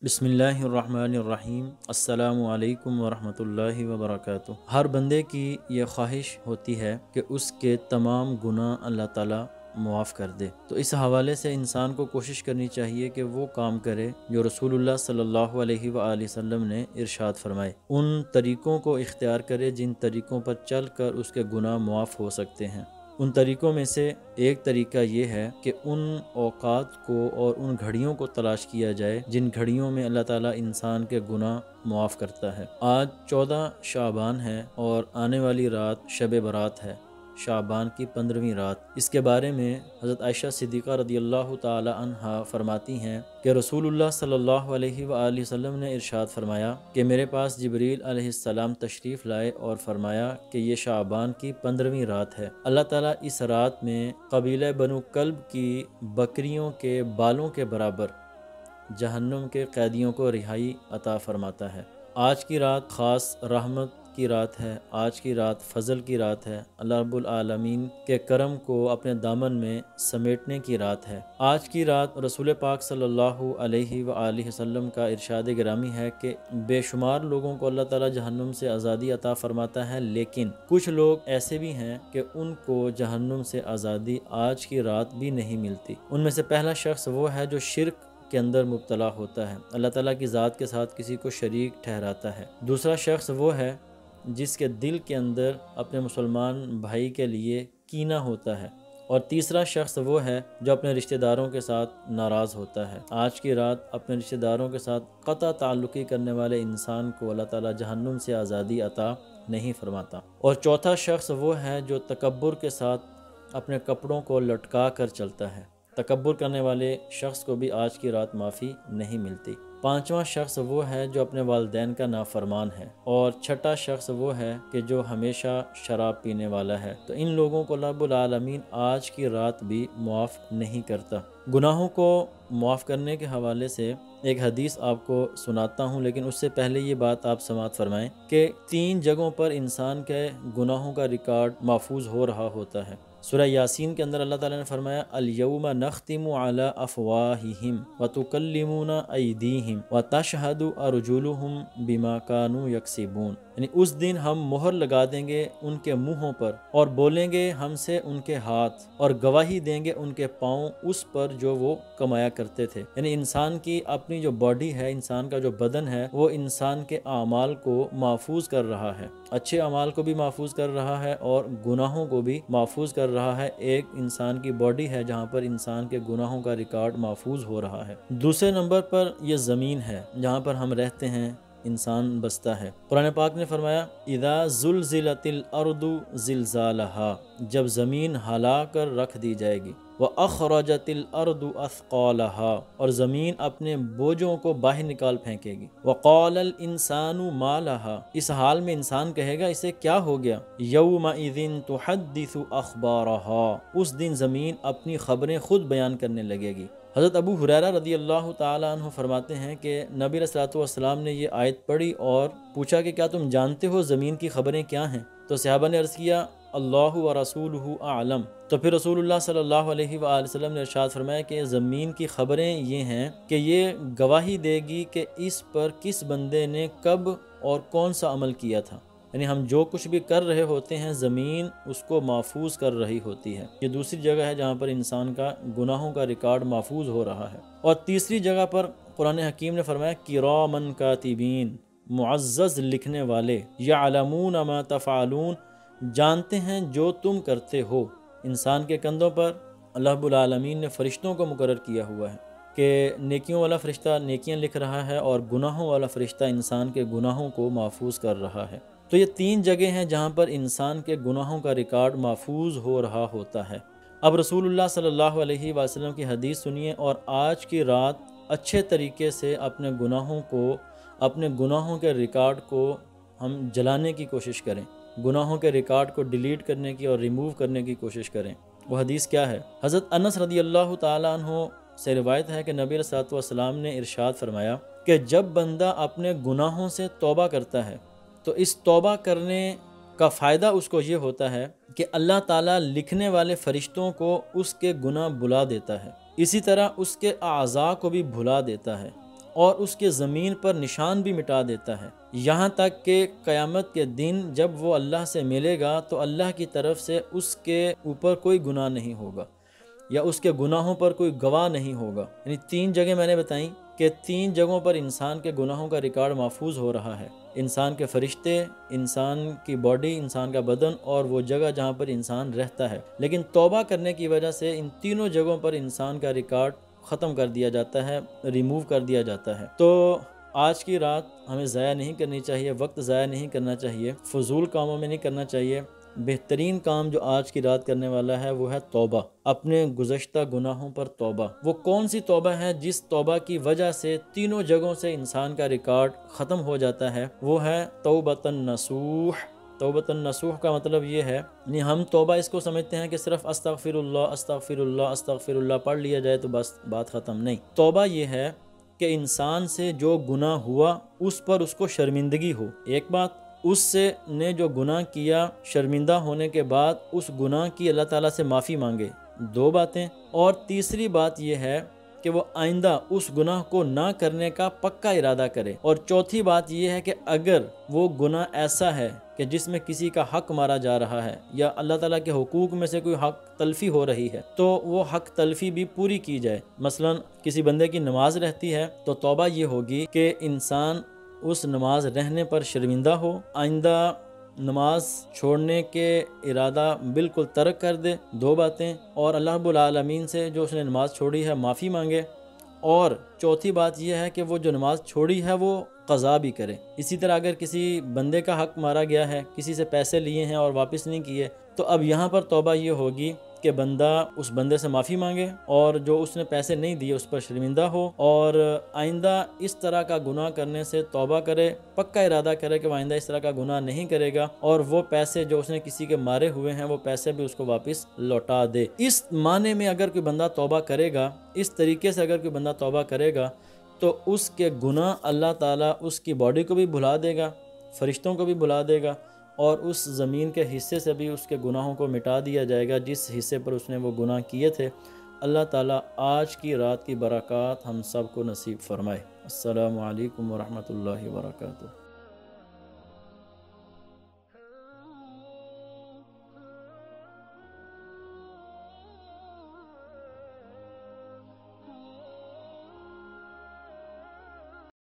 بسم اللہ الرحمن الرحیم۔ السلام علیکم ورحمۃ اللہ وبرکاتہ۔ ہر بندے کی یہ خواہش ہوتی ہے کہ اس کے تمام گناہ اللہ تعالیٰ معاف کر دے، تو اس حوالے سے انسان کو کوشش کرنی چاہیے کہ وہ کام کرے جو رسول اللہ صلی اللہ علیہ وآلہ وسلم نے ارشاد فرمائے، ان طریقوں کو اختیار کرے جن طریقوں پر چل کر اس کے گناہ معاف ہو سکتے ہیں۔ ان طریقوں میں سے ایک طریقہ یہ ہے کہ ان اوقات کو اور ان گھڑیوں کو تلاش کیا جائے جن گھڑیوں میں اللہ تعالیٰ انسان کے گناہ معاف کرتا ہے۔ آج 14 شعبان ہے اور آنے والی رات شب برات ہے، شعبان کی 15ویں رات۔ اس کے بارے میں حضرت عائشہ صدیقہ رضی اللہ تعالی عنہا فرماتی ہیں کہ رسول اللہ صلی اللہ علیہ وآلہ وسلم نے ارشاد فرمایا کہ میرے پاس جبریل علیہ السلام تشریف لائے اور فرمایا کہ یہ شعبان کی 15ویں رات ہے۔ اللہ تعالیٰ اس رات میں قبیلہ بنو کلب کی بکریوں کے بالوں کے برابر جہنم کے قیدیوں کو رہائی عطا فرماتا ہے۔ آج کی رات خاص رحمت کی رات ہے، آج کی رات فضل کی رات ہے، اللہ رب العالمین کے کرم کو اپنے دامن میں سمیٹنے کی رات ہے۔ آج کی رات رسول پاک صلی اللہ علیہ وآلہ وسلم کا ارشاد گرامی ہے کہ بے شمار لوگوں کو اللہ تعالیٰ جہنم سے آزادی عطا فرماتا ہے، لیکن کچھ لوگ ایسے بھی ہیں کہ ان کو جہنم سے آزادی آج کی رات بھی نہیں ملتی۔ ان میں سے پہلا شخص وہ ہے جو شرک کے اندر مبتلا ہوتا ہے، اللہ تعالیٰ کی ذات کے ساتھ کسی کو شریک ٹھہراتا ہے۔ دوسرا شخص وہ ہے جس کے دل کے اندر اپنے مسلمان بھائی کے لیے کینہ ہوتا ہے، اور تیسرا شخص وہ ہے جو اپنے رشتہ داروں کے ساتھ ناراض ہوتا ہے۔ آج کی رات اپنے رشتہ داروں کے ساتھ قطع تعلقی کرنے والے انسان کو اللہ تعالیٰ جہنم سے آزادی عطا نہیں فرماتا۔ اور چوتھا شخص وہ ہے جو تکبر کے ساتھ اپنے کپڑوں کو لٹکا کر چلتا ہے۔ تکبر کرنے والے شخص کو بھی آج کی رات معافی نہیں ملتی۔ پانچواں شخص وہ ہے جو اپنے والدین کا نافرمان ہے، اور چھٹا شخص وہ ہے کہ جو ہمیشہ شراب پینے والا ہے۔ تو ان لوگوں کو رب العالمین آج کی رات بھی معاف نہیں کرتا۔ گناہوں کو معاف کرنے کے حوالے سے ایک حدیث آپ کو سناتا ہوں، لیکن اس سے پہلے یہ بات آپ سماعت فرمائیں کہ 3 جگہوں پر انسان کے گناہوں کا ریکارڈ محفوظ ہو رہا ہوتا ہے۔ سورہ یاسین کے اندر اللہ تعالیٰ نے فرمایا الیوم نختم علی افواہہم وتکلمون ایدیہم وتشہد ارجلہم بما کانوا یکسبون، یعنی اس دن ہم مہر لگا دیں گے ان کے منہوں پر اور بولیں گے ہم سے ان کے ہاتھ، اور گواہی دیں گے ان کے پاؤں اس پر جو وہ کمایا کرتے تھے۔ یعنی انسان کی اپنی جو باڈی ہے، انسان کا جو بدن ہے، وہ انسان کے اعمال کو محفوظ کر رہا ہے، اچھے اعمال کو بھی محفوظ کر رہا ہے اور گناہوں کو بھی محفوظ کر رہا ہے۔ ایک انسان کی باڈی ہے جہاں پر انسان کے گناہوں کا ریکارڈ محفوظ ہو رہا ہے۔ دوسرے نمبر پر یہ زمین ہے جہاں پر ہم رہتے ہیں، انسان بستا ہے۔ قرآن پاک نے فرمایا اذا زلزلت الارض زلزالها، جب زمین ہلا کر رکھ دی جائے گی، وَأَخْرَجَتِ الْأَرْضُ أَثْقَالَهَا، اور زمین اپنے بوجھوں کو باہر نکال پھینکے گی، وَقَالَ الْإِنسَانُ مَا لَهَا، اس حال میں انسان کہے گا اسے کیا ہو گیا، يَوْمَئِذٍ تُحَدِّثُ أَخْبَارَهَا، اس دن زمین اپنی خبریں خود بیان کرنے لگے گی۔ حضرت ابو ہریرہ رضی اللہ تعالیٰ عنہ فرماتے ہیں کہ نبی علیہ الصلوۃ والسلام نے یہ آیت پڑھی اور پوچھا کہ کیا تم جانتے ہو زمین کی خبریں کیا ہیں؟ تو صحابہ نے عرض کیا اللہ و رسولہ اعلم۔ تو پھر رسول اللہ صلی اللہ علیہ وآلہ وسلم نے ارشاد فرمایا کہ زمین کی خبریں یہ ہیں کہ یہ گواہی دے گی کہ اس پر کس بندے نے کب اور کون سا عمل کیا تھا، یعنی ہم جو کچھ بھی کر رہے ہوتے ہیں زمین اس کو محفوظ کر رہی ہوتی ہے۔ یہ دوسری جگہ ہے جہاں پر انسان کا گناہوں کا ریکارڈ محفوظ ہو رہا ہے۔ اور تیسری جگہ پر قرآن حکیم نے فرمایا کرامن کاتبین، معزز لکھنے والے، یعلمون ما تفعلون، جانتے ہیں جو تم کرتے ہو۔ انسان کے کندھوں پر اللہ رب العالمین نے فرشتوں کو مقرر کیا ہوا ہے کہ نیکیوں والا فرشتہ نیکیاں لکھ رہا ہے اور گناہوں والا فرشتہ انسان کے گناہوں کو محفوظ کر رہا ہے۔ تو یہ 3 جگہ ہیں جہاں پر انسان کے گناہوں کا ریکارڈ محفوظ ہو رہا ہوتا ہے۔ اب رسول اللہ صلی اللہ علیہ وسلم کی حدیث سنیے اور آج کی رات اچھے طریقے سے اپنے گناہوں کو، اپنے گناہوں کے ریکارڈ کو ہم جلانے کی کوشش کریں، گناہوں کے ریکارڈ کو ڈیلیٹ کرنے کی اور ریموو کرنے کی کوشش کریں۔ وہ حدیث کیا ہے؟ حضرت انس رضی اللہ تعالیٰ عنہ سے روایت ہے کہ نبی علیہ الصلوۃ والسلام نے ارشاد فرمایا کہ جب بندہ اپنے گناہوں سے توبہ کرتا ہے تو اس توبہ کرنے کا فائدہ اس کو یہ ہوتا ہے کہ اللہ تعالیٰ لکھنے والے فرشتوں کو اس کے گناہ بھلا دیتا ہے، اسی طرح اس کے اعضاء کو بھی بھلا دیتا ہے، اور اس کے زمین پر نشان بھی مٹا دیتا ہے، یہاں تک کہ قیامت کے دن جب وہ اللہ سے ملے گا تو اللہ کی طرف سے اس کے اوپر کوئی گناہ نہیں ہوگا یا اس کے گناہوں پر کوئی گواہ نہیں ہوگا۔ یعنی 3 جگہ میں نے بتائیں کہ 3 جگہوں پر انسان کے گناہوں کا ریکارڈ محفوظ ہو رہا ہے، انسان کے فرشتے، انسان کی باڈی، انسان کا بدن اور وہ جگہ جہاں پر انسان رہتا ہے۔ لیکن توبہ کرنے کی وجہ سے ان تینوں جگہوں پر انسان کا ریکارڈ ختم کر دیا جاتا ہے، ریموو کر دیا جاتا ہے۔ تو آج کی رات ہمیں ضائع نہیں کرنی چاہیے، وقت ضائع نہیں کرنا چاہیے، فضول کاموں میں نہیں کرنا چاہیے۔ بہترین کام جو آج کی رات کرنے والا ہے وہ ہے توبہ، اپنے گزشتہ گناہوں پر توبہ۔ وہ کون سی توبہ ہے جس توبہ کی وجہ سے تینوں جگہوں سے انسان کا ریکارڈ ختم ہو جاتا ہے؟ وہ ہے توبۃ النصوح۔ توبۃ النصوح کا مطلب یہ ہے، یعنی ہم توبہ اس کو سمجھتے ہیں کہ صرف استغفر اللہ استغفر اللہ استغفر اللہ پڑھ لیا جائے تو بس بات ختم، نہیں۔ توبہ یہ ہے کہ انسان سے جو گناہ ہوا اس پر اس کو شرمندگی ہو، ایک بات، اس سے نے جو گناہ کیا شرمندہ ہونے کے بعد اس گناہ کی اللہ تعالیٰ سے معافی مانگے، 2 باتیں، اور تیسری بات یہ ہے کہ وہ آئندہ اس گناہ کو نہ کرنے کا پکا ارادہ کرے، اور چوتھی بات یہ ہے کہ اگر وہ گناہ ایسا ہے کہ جس میں کسی کا حق مارا جا رہا ہے یا اللہ تعالیٰ کے حقوق میں سے کوئی حق تلفی ہو رہی ہے تو وہ حق تلفی بھی پوری کی جائے۔ مثلا کسی بندے کی نماز رہتی ہے تو توبہ یہ ہوگی کہ انسان اس نماز رہنے پر شرمندہ ہو، آئندہ نماز چھوڑنے کے ارادہ بالکل ترک کر دے، 2 باتیں، اور اللہ رب العالمین سے جو اس نے نماز چھوڑی ہے معافی مانگے، اور چوتھی بات یہ ہے کہ وہ جو نماز چھوڑی ہے وہ قضا بھی کرے۔ اسی طرح اگر کسی بندے کا حق مارا گیا ہے، کسی سے پیسے لیے ہیں اور واپس نہیں کیے، تو اب یہاں پر توبہ یہ ہوگی کہ بندہ اس بندے سے معافی مانگے اور جو اس نے پیسے نہیں دیے اس پر شرمندہ ہو، اور آئندہ اس طرح کا گناہ کرنے سے توبہ کرے، پکا ارادہ کرے کہ وہ آئندہ اس طرح کا گناہ نہیں کرے گا، اور وہ پیسے جو اس نے کسی کے مارے ہوئے ہیں وہ پیسے بھی اس کو واپس لوٹا دے۔ اس معنی میں اگر کوئی بندہ توبہ کرے گا، اس طریقے سے اگر کوئی بندہ توبہ کرے گا تو اس کے گناہ اللہ تعالیٰ اس کی باڈی کو بھی بھلا دے گا، فرشتوں کو بھی بھلا دے گا، اور اس زمین کے حصے سے بھی اس کے گناہوں کو مٹا دیا جائے گا جس حصے پر اس نے وہ گناہ کیے تھے۔ اللہ تعالیٰ آج کی رات کی برکات ہم سب کو نصیب فرمائے۔ السلام علیکم ورحمۃ اللہ وبرکاتہ۔